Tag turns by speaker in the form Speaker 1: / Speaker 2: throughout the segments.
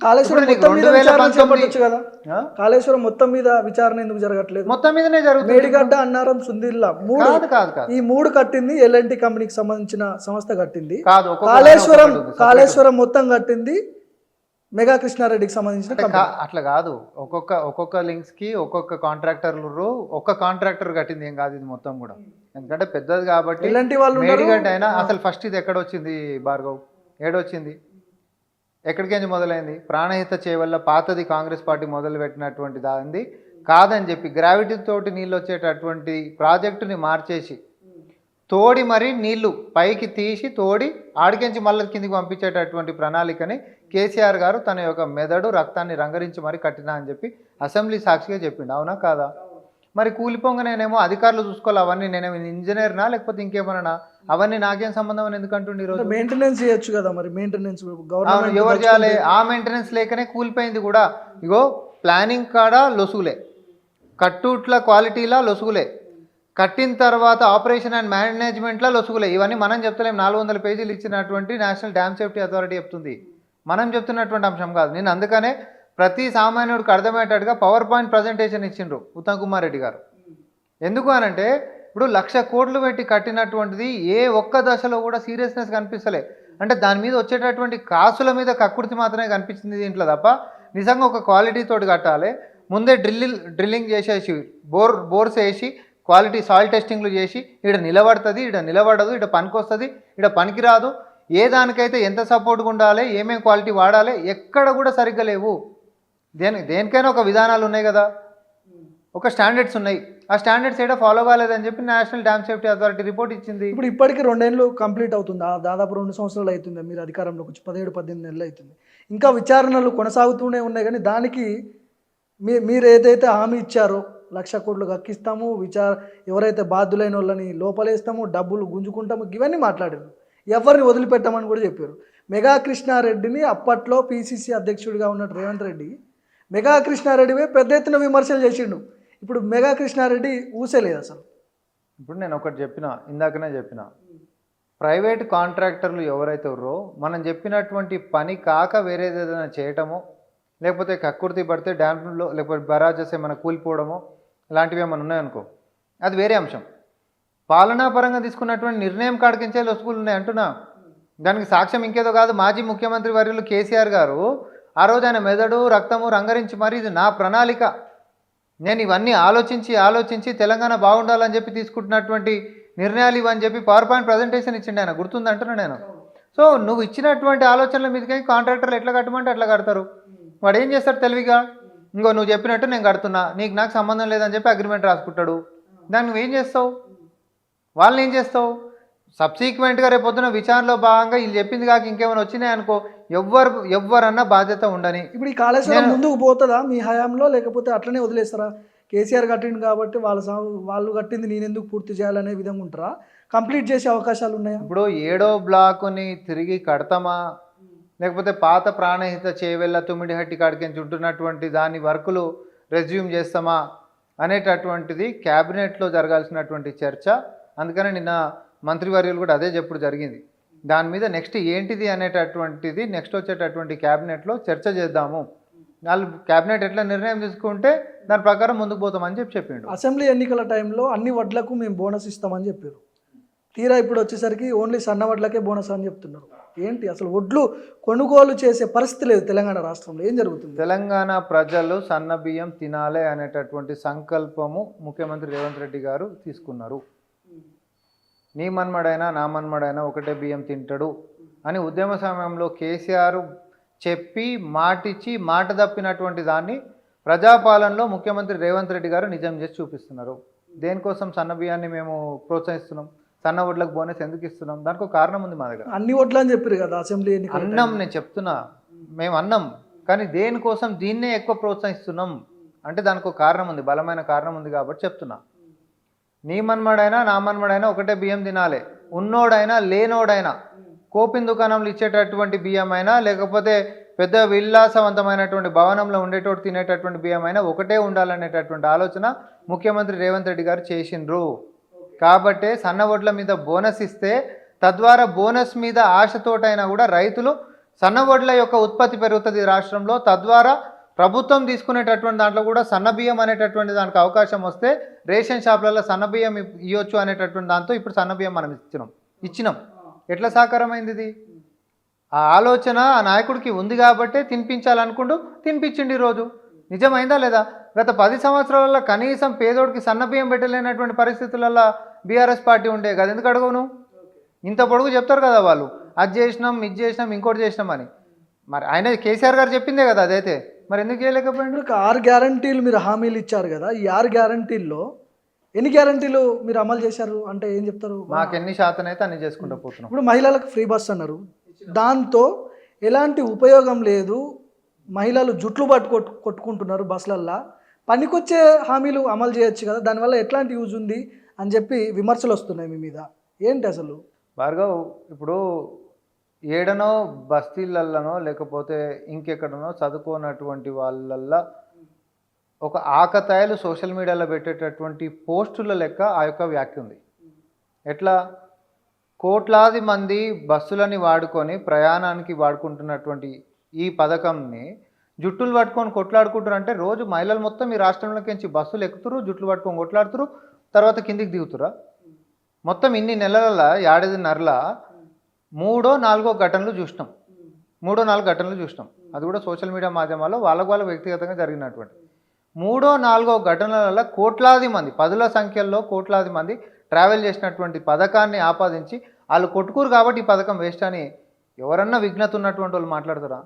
Speaker 1: కాళేశ్వరం మొత్తం మీద విచారణ చేపట్టొచ్చు కదా, కాళేశ్వరం మొత్తం మీద విచారణ ఎందుకు జరగట్లేదు?
Speaker 2: మొత్తం మీదనే జరుగుతుంది.
Speaker 1: మేడిగడ్డ, అన్నారం, సుందిల్లా ఈ మూడు కట్టింది ఎల్ఎన్టీ కంపెనీకి సంబంధించిన సంస్థ కట్టింది. కాళేశ్వరం మొత్తం కట్టింది మెగా కృష్ణారెడ్డికి సంబంధించిన.
Speaker 2: అట్లా కాదు, ఒక్కొక్క లింక్స్ కి ఒక్కొక్క కాంట్రాక్టర్లు, ఒక్క కాంట్రాక్టర్ కట్టింది ఏం కాదు ఇది మొత్తం కూడా, ఎందుకంటే పెద్దది కాబట్టి.
Speaker 1: ఇలాంటి వాళ్ళు
Speaker 2: మేడిగడ్డ అయినా అసలు ఫస్ట్ ఇది ఎక్కడ వచ్చింది భార్గవ్, ఏడొచ్చింది, ఎక్కడికేంచి మొదలైంది? ప్రాణహిత చేవల్ల పాతది కాంగ్రెస్ పార్టీ మొదలు పెట్టినటువంటి దాన్ని కాదని చెప్పి గ్రావిటీ తోటి నీళ్ళు వచ్చేటటువంటి ప్రాజెక్టుని మార్చేసి తోడి మరి నీళ్లు పైకి తీసి తోడి ఆడికించి మళ్ళీ కిందికి పంపించేటటువంటి ప్రణాళికని కేసీఆర్ గారు తన యొక్క మెదడు రక్తాన్ని రంగరించి మరి కట్టినా అని చెప్పి అసెంబ్లీ సాక్షిగా చెప్పిండు. అవునా కాదా? మరి కూలిపోంగా నేనేమో అధికారులు చూసుకోవాలి, అవన్నీ నేనేమో ఇంజనీర్నా లేకపోతే ఇంకేమన్నా, అవన్నీ నాకేం సంబంధం అని ఎందుకంటుండే? ఈరోజు
Speaker 1: మెయింటెనెన్స్ చేయొచ్చు కదా, మరి మెయింటెనెన్స్
Speaker 2: ఎవరు చేయాలి? ఆ మెయింటెనెన్స్ లేకనే కూలిపోయింది కూడా. ఇగో ప్లానింగ్ కాడ లొసుగులే, కట్టుట్ల క్వాలిటీలా లొసుగులే, కట్టిన తర్వాత ఆపరేషన్ అండ్ మేనేజ్మెంట్లో లొసుగులే. ఇవన్నీ మనం చెప్తలేం, 400 పేజీలు ఇచ్చినటువంటి నేషనల్ డ్యామ్ సేఫ్టీ అథారిటీ చెప్తుంది, మనం చెప్తున్నటువంటి అంశం కాదు. నేను అందుకనే ప్రతి సామాన్యుడికి అర్థమయ్యేటట్టుగా పవర్ పాయింట్ ప్రజెంటేషన్ ఇచ్చిండ్రు ఉత్తమ్ కుమార్ రెడ్డి గారు. ఎందుకు అనంటే ఇప్పుడు 1,00,000 కోట్లు పెట్టి కట్టినటువంటిది ఏ ఒక్క దశలో కూడా సీరియస్నెస్ కనిపిస్తలే. అంటే దాని మీద వచ్చేటటువంటి కాసుల మీద కక్కుర్తి మాత్రమే కనిపించింది దీంట్లో తప్ప నిజంగా ఒక క్వాలిటీ తోటి కట్టాలి. ముందే డ్రిల్లింగ్ చేసేసి బోర్స్ వేసి క్వాలిటీ సాయిల్ టెస్టింగ్లు చేసి ఈడ నిలబడుతుంది, ఈడ నిలబడదు, ఈడ పనికి వస్తుంది, ఈడ పనికి రాదు, ఏ దానికైతే ఎంత సపోర్ట్గా ఉండాలి, ఏమేమి క్వాలిటీ వాడాలి, ఎక్కడ కూడా సరిగ్గా లేవు. దేనికైనా ఒక విధానాలు ఉన్నాయి కదా, ఒక స్టాండర్డ్స్ ఉన్నాయి. ఆ స్టాండర్డ్స్ ఏడా ఫాలో కాలేదని చెప్పి national dam safety authority report ఇచ్చింది.
Speaker 1: ఇప్పుడు ఇప్పటికీ 2 ఏళ్ళు కంప్లీట్ అవుతుంది, దాదాపు 2 సంవత్సరాలు అవుతుంది మీరు అధికారంలోకి వచ్చి, 17-18 నెలలు అవుతుంది. ఇంకా విచారణలు కొనసాగుతూనే ఉన్నాయి. కానీ దానికి మీరు ఏదైతే హామీ ఇచ్చారో 1,00,000 కోట్లు కక్కిస్తాము, ఎవరైతే బాధ్యులైన వాళ్ళని లోపలేస్తాము, డబ్బులు గుంజుకుంటాము, ఇవన్నీ మాట్లాడారు. ఎవరిని వదిలిపెట్టామని కూడా చెప్పారు. మెగా కృష్ణారెడ్డిని అప్పట్లో పిసిసి అధ్యక్షుడిగా ఉన్న రేవంత్ రెడ్డి మెగా కృష్ణారెడ్డిపై పెద్ద ఎత్తున విమర్శలు చేసిండు. ఇప్పుడు మెగా కృష్ణారెడ్డి ఊసేలేదు అసలు.
Speaker 2: ఇప్పుడు నేను ఒకటి చెప్పిన, ఇందాకనే చెప్పిన, ప్రైవేట్ కాంట్రాక్టర్లు ఎవరైతే ఉన్నారో మనం చెప్పినటువంటి పని కాక వేరేది ఏదైనా చేయటమో, లేకపోతే కక్కుర్తి పడితే డ్యామ్లో లేకపోతే బరాజెస్ ఏమైనా కూలిపోవడమో ఇలాంటివి ఏమైనా ఉన్నాయనుకో, అది వేరే అంశం. పాలనాపరంగా తీసుకున్నటువంటి నిర్ణయం కాడికించే లొసుగులు ఉన్నాయి అంటున్నా. దానికి సాక్ష్యం ఇంకేదో కాదు, మాజీ ముఖ్యమంత్రి వర్యులు కేసీఆర్ గారు ఆ రోజు ఆయన మెదడు రక్తము రంగరించి మరి ఇది నా ప్రణాళిక, నేను ఇవన్నీ ఆలోచించి తెలంగాణ బాగుండాలని చెప్పి తీసుకుంటున్నటువంటి నిర్ణయాలు ఇవని చెప్పి పవర్ పాయింట్ ప్రజెంటేషన్ ఇచ్చిండి ఆయన, గుర్తుంది అంటున్నా నేను. సో నువ్వు ఇచ్చినటువంటి ఆలోచనల మీదకి కాంట్రాక్టర్లు ఎట్లా కట్టమంటే అట్లా కడతారు. వాడు ఏం చేస్తాడు తెలివిగా, ఇంకో నువ్వు చెప్పినట్టు నేను కడుతున్నా, నాకు సంబంధం లేదని చెప్పి అగ్రిమెంట్ రాసుకుంటాడు. దాన్ని నువ్వేం చేస్తావు? వాళ్ళని ఏం చేస్తావు? సబ్సీక్వెంట్గా రేపొద్దున విచారణలో భాగంగా వీళ్ళు చెప్పింది కాక ఇంకేమైనా వచ్చినాయి అనుకో, ఎవ్వరన్నా బాధ్యత ఉండని.
Speaker 1: ఇప్పుడు ఈ కాళేశ్వరం ముందుకు పోతుందా మీ హయాంలో, లేకపోతే అట్లనే వదిలేస్తారా? కేసీఆర్ కట్టింది కాబట్టి వాళ్ళు కట్టింది నేనెందుకు పూర్తి చేయాలనే విధంగా ఉంటారా? కంప్లీట్ చేసే అవకాశాలు ఉన్నాయా?
Speaker 2: ఇప్పుడు 7వ బ్లాకుని తిరిగి కడతామా, లేకపోతే పాత ప్రాణహిత చేవెళ్ళ తుమ్మిడిహట్టి కాడికి ఉంటున్నటువంటి దాని వర్కులు రెజ్యూమ్ చేస్తామా అనేటటువంటిది క్యాబినెట్లో జరగాల్సినటువంటి చర్చ. అందుకని నిన్న మంత్రివర్యులు కూడా అదే చెప్పుడు జరిగింది. దాని మీద నెక్స్ట్ ఏంటిది అనేటటువంటిది నెక్స్ట్ వచ్చేటటువంటి క్యాబినెట్లో చర్చ చేద్దాము, వాళ్ళు క్యాబినెట్ ఎట్లా నిర్ణయం తీసుకుంటే దాని ప్రకారం ముందుకు పోతామని చెప్పిండు.
Speaker 1: అసెంబ్లీ ఎన్నికల టైంలో అన్ని వడ్లకు మేము బోనస్ ఇస్తామని చెప్పారు. తీరా ఇప్పుడు వచ్చేసరికి ఓన్లీ సన్న వడ్లకే బోనస్ అని చెప్తున్నారు. ఏంటి అసలు వడ్లు కొనుగోలు చేసే పరిస్థితి లేదు తెలంగాణ రాష్ట్రంలో, ఏం జరుగుతుంది?
Speaker 2: తెలంగాణ ప్రజలు సన్న బియ్యం తినాలి అనేటటువంటి సంకల్పము ముఖ్యమంత్రి రేవంత్ రెడ్డి గారు తీసుకున్నారు. నీ మన్మడైనా నా మన్మడైనా ఒకటే బియ్యం తింటాడు అని ఉద్యమ సమయంలో కేసీఆర్ చెప్పి మాటిచ్చి మాట తప్పినటువంటి దాన్ని ప్రజాపాలనలో ముఖ్యమంత్రి రేవంత్ రెడ్డి గారు నిజం చేసి చూపిస్తున్నారు. దేనికోసం సన్న బియ్యాన్ని మేము ప్రోత్సహిస్తున్నాం, సన్న వడ్లకు బోనస్ ఎందుకు ఇస్తున్నాం? దానికి ఒక కారణం ఉంది మా దగ్గర.
Speaker 1: అన్ని వడ్లు అని చెప్పారు కదా అసెంబ్లీ ఎన్నికల.
Speaker 2: అన్నం నేను చెప్తున్నా, మేము అన్నం, కానీ దేనికోసం దీన్నే ఎక్కువ ప్రోత్సహిస్తున్నాం అంటే దానికి ఒక కారణం ఉంది, బలమైన కారణం ఉంది కాబట్టి చెప్తున్నా. నీ మన్మడైనా నా మన్మడైనా ఒకటే బియ్యం తినాలి, ఉన్నోడైనా లేనోడైనా, కోపిన్ దుకాణంలో ఇచ్చేటటువంటి బియ్యం అయినా లేకపోతే పెద్ద విలాసవంతమైనటువంటి భవనంలో ఉండేటోడు తినేటటువంటి బియ్యం అయినా ఒకటే ఉండాలనేటటువంటి ఆలోచన ముఖ్యమంత్రి రేవంత్ రెడ్డి గారు చేసిండ్రు. కాబట్టే సన్న వడ్ల మీద బోనస్ ఇస్తే తద్వారా బోనస్ మీద ఆశతోటైనా కూడా రైతులు సన్నవడ్ల యొక్క ఉత్పత్తి పెరుగుతుంది రాష్ట్రంలో. తద్వారా ప్రభుత్వం తీసుకునేటటువంటి దాంట్లో కూడా సన్నబియ్యం అనేటటువంటి దానికి అవకాశం వస్తే రేషన్ షాపులలో సన్నబియ్యం ఇవ్వచ్చు అనేటటువంటి దాంతో ఇప్పుడు సన్నబియ్యం మనం ఇచ్చినాం. ఎట్లా సాకారమైంది ఇది? ఆ ఆలోచన ఆ నాయకుడికి ఉంది కాబట్టే తినిపించాలనుకుంటూ తినిపించిండి ఈరోజు. నిజమైందా లేదా? గత 10 సంవత్సరాలలో కనీసం పేదోడికి సన్నబియ్యం పెట్టలేనటువంటి పరిస్థితులలో బీఆర్ఎస్ పార్టీ ఉండే కదా. ఎందుకు అడగవు నువ్వు? ఇంత పొడుగు చెప్తారు కదా వాళ్ళు, అది చేసినాం, ఇది చేసినాం, ఇంకోటి చేసినాం అని. మరి ఆయన కేసీఆర్ గారు చెప్పిందే కదా అదైతే, మరి ఎందుకు చేయలేకపోయిండు?
Speaker 1: 6 గ్యారంటీలు మీరు హామీలు ఇచ్చారు కదా, ఈ 6 గ్యారంటీల్లో ఎన్ని గ్యారంటీలు మీరు అమలు చేశారు అంటే ఏం చెప్తారు?
Speaker 2: మాకు ఎన్ని శాతం అయితే అన్ని చేసుకుంటూ పోతున్నాం.
Speaker 1: ఇప్పుడు మహిళలకు ఫ్రీ బస్ అన్నారు, దాంతో ఎలాంటి ఉపయోగం లేదు, మహిళలు జుట్లు కొట్టుకుంటున్నారు బస్సులల్లో, పనికొచ్చే హామీలు అమలు చేయొచ్చు కదా, దానివల్ల ఎట్లాంటి యూజ్ ఉంది అని చెప్పి విమర్శలు వస్తున్నాయి మీ మీద. ఏంటి అసలు
Speaker 2: భార్గవ్? ఇప్పుడు ఏడనో బస్తీలలోనో లేకపోతే ఇంకెక్కడనో చదువుకోనటువంటి వాళ్ళల్లో ఒక ఆకతాయిలు సోషల్ మీడియాలో పెట్టేటటువంటి పోస్టుల లెక్క ఆ యొక్క వ్యాఖ్య ఉంది. ఎట్లా? కోట్లాది మంది బస్సులని వాడుకొని ప్రయాణానికి వాడుకుంటున్నటువంటి ఈ పథకంని జుట్టులు పట్టుకొని కొట్లాడుకుంటారు. అంటే రోజు మహిళలు మొత్తం ఈ రాష్ట్రంలోకి బస్సులు ఎక్కుతురు, జుట్లు పట్టుకొని కొట్లాడుతురు, తర్వాత కిందికి దిగుతురా. మొత్తం ఇన్ని నెలల 7.5 3 4 ఘటనలు చూసినాం. 3 4 ఘటనలు చూసినాం. అది కూడా సోషల్ మీడియా మాధ్యమాల్లో వాళ్ళ వ్యక్తిగతంగా జరిగినటువంటి 3 4 ఘటనల కోట్లాది మంది, 10ల సంఖ్యలో కోట్లాది మంది ట్రావెల్ చేసినటువంటి పథకాన్ని ఆపాదించి వాళ్ళు కొట్టుకురు కాబట్టి ఈ పథకం వేస్ట్ అని ఎవరన్నా విఘ్నత ఉన్నటువంటి వాళ్ళు మాట్లాడతారా?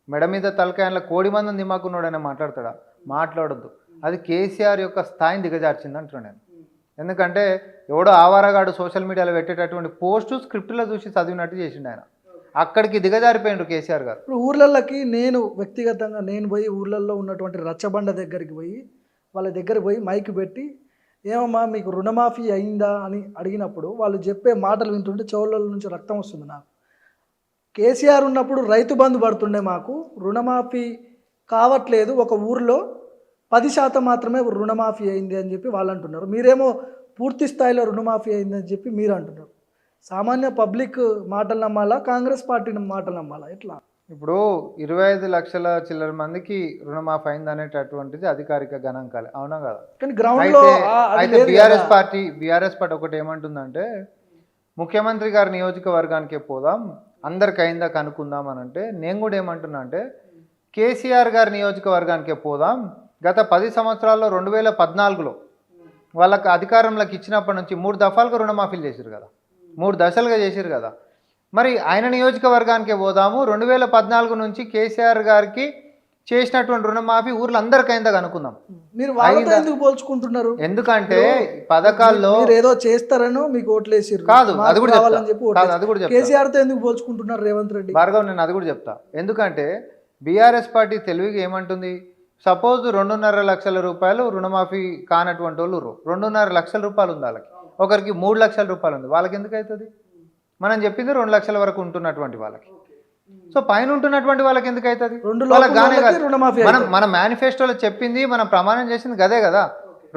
Speaker 2: మెడ మీద తలకాయల కోడి మందిని దిమాకున్నాడని మాట్లాడతాడా? మాట్లాడొద్దు. అది కేసీఆర్ యొక్క స్థాయిని దిగజార్చింది అంటున్నాను నేను. ఎందుకంటే ఎవడో ఆవారగాడు సోషల్ మీడియాలో పెట్టేటటువంటి పోస్టు స్క్రిప్ట్లో చూసి చదివినట్టు చేసిండు ఆయన. అక్కడికి దిగజారిపోయిండు కేసీఆర్ గారు.
Speaker 1: ఇప్పుడు ఊర్లలోకి నేను వ్యక్తిగతంగా పోయి ఊర్లలో ఉన్నటువంటి రచ్చబండ దగ్గరికి పోయి వాళ్ళ దగ్గర పోయి మైక్ పెట్టి ఏమమ్మా మీకు రుణమాఫీ అయిందా అని అడిగినప్పుడు వాళ్ళు చెప్పే మాటలు వింటుంటే చెవుల నుంచి రక్తం వస్తుంది నాకు. కేసీఆర్ ఉన్నప్పుడు రైతు బంధు పడుతుండే, మాకు రుణమాఫీ కావట్లేదు, ఒక ఊర్లో 10% మాత్రమే రుణమాఫీ అయింది అని చెప్పి వాళ్ళు అంటున్నారు. మీరేమో పూర్తి స్థాయిలో రుణమాఫీ అయిందని చెప్పి మీరు అంటున్నారు. సామాన్య పబ్లిక్ మాటలు నమ్మాలా, కాంగ్రెస్ పార్టీ మాటలు నమ్మాలా, ఎట్లా?
Speaker 2: ఇప్పుడు 25 లక్షల చిల్లర మందికి రుణమాఫీ అయింది అనేటటువంటిది అధికారిక గణాంకాలే, అవునా కదా?
Speaker 1: కానీ గ్రౌండ్ లో
Speaker 2: అయితే బీఆర్ఎస్ పార్టీ ఒకటి ఏమంటుందంటే ముఖ్యమంత్రి గారి నియోజకవర్గానికే పోదాం, అందరికి అయిందా కనుక్కుందాం అని అంటే, నేను కూడా ఏమంటున్నా అంటే కేసీఆర్ గారి నియోజకవర్గానికే పోదాం. గత 10 సంవత్సరాల్లో 2014లో వాళ్ళకి అధికారంలోకి ఇచ్చినప్పటి నుంచి 3 దఫాలుగా రుణమాఫీలు చేశారు కదా, 3 దశలుగా చేశారు కదా. మరి ఆయన నియోజకవర్గానికే పోదాము. 2014 నుంచి కేసీఆర్ గారికి చేసినటువంటి రుణమాఫీ ఊర్లో అందరికి అయిందా కనుక్కుందాం.
Speaker 1: మీరు వాళ్ళతో ఎందుకు పోల్చుకుంటున్నారు?
Speaker 2: ఎందుకంటే పథకాల్లో
Speaker 1: ఏదో చేస్తారనో మీకు ఓట్లేసారు
Speaker 2: కాదు, అది కూడా చెప్తా.
Speaker 1: కేసీఆర్ తో ఎందుకు పోల్చుకుంటున్నారు రేవంత్ రెడ్డి?
Speaker 2: భార్గవ్, నేను అది కూడా చెప్తా. ఎందుకంటే బీఆర్ఎస్ పార్టీ తెలివిగా ఏమంటుంది, సపోజ్ 2.5 లక్షల రూపాయలు రుణమాఫీ కానటువంటి వాళ్ళు 2.5 లక్షల రూపాయలు ఉంది వాళ్ళకి, ఒకరికి 3 లక్షల రూపాయలు ఉంది, వాళ్ళకి ఎందుకు అవుతుంది? మనం చెప్పింది 2 లక్షల వరకు ఉంటున్నటువంటి వాళ్ళకి. సో పైన ఉంటున్నటువంటి వాళ్ళకి ఎందుకు అవుతుంది? మన మేనిఫెస్టోలో చెప్పింది, మనం ప్రమాణం చేసింది గదే కదా,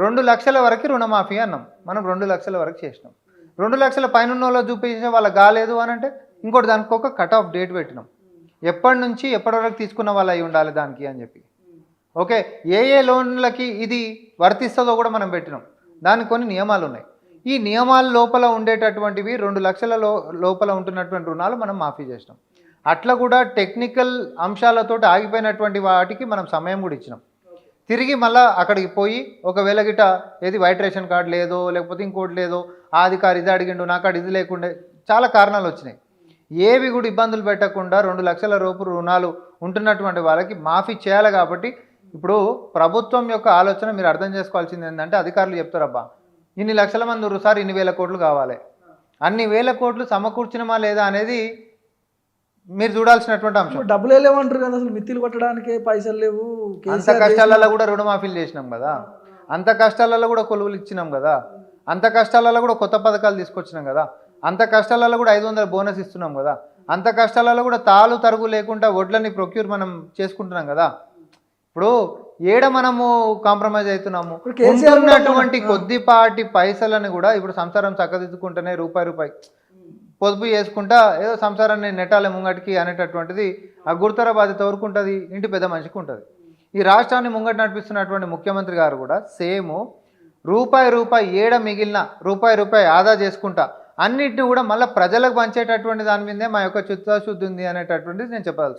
Speaker 2: 2 లక్షల వరకు రుణమాఫీ అన్నాం. మనం 2 లక్షల వరకు చేసినాం. 2 లక్షల పైన ఉన్న వాళ్ళు చూపించే వాళ్ళకి కాలేదు అని అంటే ఇంకోటి దానికి ఒక కట్ ఆఫ్ డేట్ పెట్టినాం, ఎప్పటి నుంచి ఎప్పటి వరకు తీసుకున్న వాళ్ళు అయి ఉండాలి దానికి అని చెప్పి. ఓకే, ఏ లోన్లకి ఇది వర్తిస్తుందో కూడా మనం పెట్టినాం. దానికి కొన్ని నియమాలు ఉన్నాయి. ఈ నియమాల లోపల ఉండేటటువంటివి 2 లక్షల లోపల ఉంటున్నటువంటి రుణాలు మనం మాఫీ చేసినాం. అట్లా కూడా టెక్నికల్ అంశాలతో ఆగిపోయినటువంటి వాటికి మనం సమయం కూడా ఇచ్చినాం. తిరిగి మళ్ళీ అక్కడికి పోయి ఒకవేళ గిట ఏది వైట్ రేషన్ కార్డు లేదో లేకపోతే ఇంకోటి లేదో, ఆ అధికారి ఇది అడిగిండు, నా కాడ ఇది లేకుండా చాలా కారణాలు వచ్చినాయి. ఏవి కూడా ఇబ్బందులు పెట్టకుండా 2 లక్షల రూపు రుణాలు ఉంటున్నటువంటి వాళ్ళకి మాఫీ చేయాలి. కాబట్టి ఇప్పుడు ప్రభుత్వం యొక్క ఆలోచన మీరు అర్థం చేసుకోవాల్సింది ఏంటంటే, అధికారులు చెప్తారబ్బా ఇన్ని లక్షల మంది ఒకసారి ఇన్ని వేల కోట్లు కావాలి, అన్ని వేల కోట్లు సమకూర్చినమా లేదా అనేది మీరు చూడాల్సినటువంటి అంశం.
Speaker 1: డబ్బులు లేవంటారు కదా, అసలు మిత్తిలు కొట్టడానికి పైసలు లేవు.
Speaker 2: అంత కష్టాలలో కూడా రుణమాఫీలు చేసినాం కదా, అంత కష్టాలలో కూడా కొలువులు ఇచ్చినాం కదా, అంత కష్టాలలో కూడా కొత్త పథకాలు తీసుకొచ్చినాం కదా, అంత కష్టాలలో కూడా 500 బోనస్ ఇస్తున్నాం కదా, అంత కష్టాలలో కూడా తాలు తరుగు లేకుండా వడ్లని ప్రొక్యూర్ మనం చేసుకుంటున్నాం కదా. ఇప్పుడు ఏడ మనము కాంప్రమైజ్ అవుతున్నాము. ఉంటున్నటువంటి కొద్దిపాటి పైసలను కూడా ఇప్పుడు సంసారం చక్కదిద్దుకుంటేనే రూపాయి పొదుపు చేసుకుంటా ఏదో సంసారాన్ని నెట్టాలి ముంగటికి అనేటటువంటిది ఆ గురుతర బాధ్యత ఎవరికి ఉంటుంది, ఇంటి పెద్ద మనిషికి ఉంటుంది. ఈ రాష్ట్రాన్ని ముంగటి నడిపిస్తున్నటువంటి ముఖ్యమంత్రి గారు కూడా సేమ్ రూపాయి ఏడ మిగిలిన రూపాయి ఆదా చేసుకుంటా అన్నిటిని కూడా మళ్ళీ ప్రజలకు పంచేటటువంటి దాని మీదే మా యొక్క చిత్తశుద్ధి ఉంది అనేటటువంటిది నేను చెప్పాలి.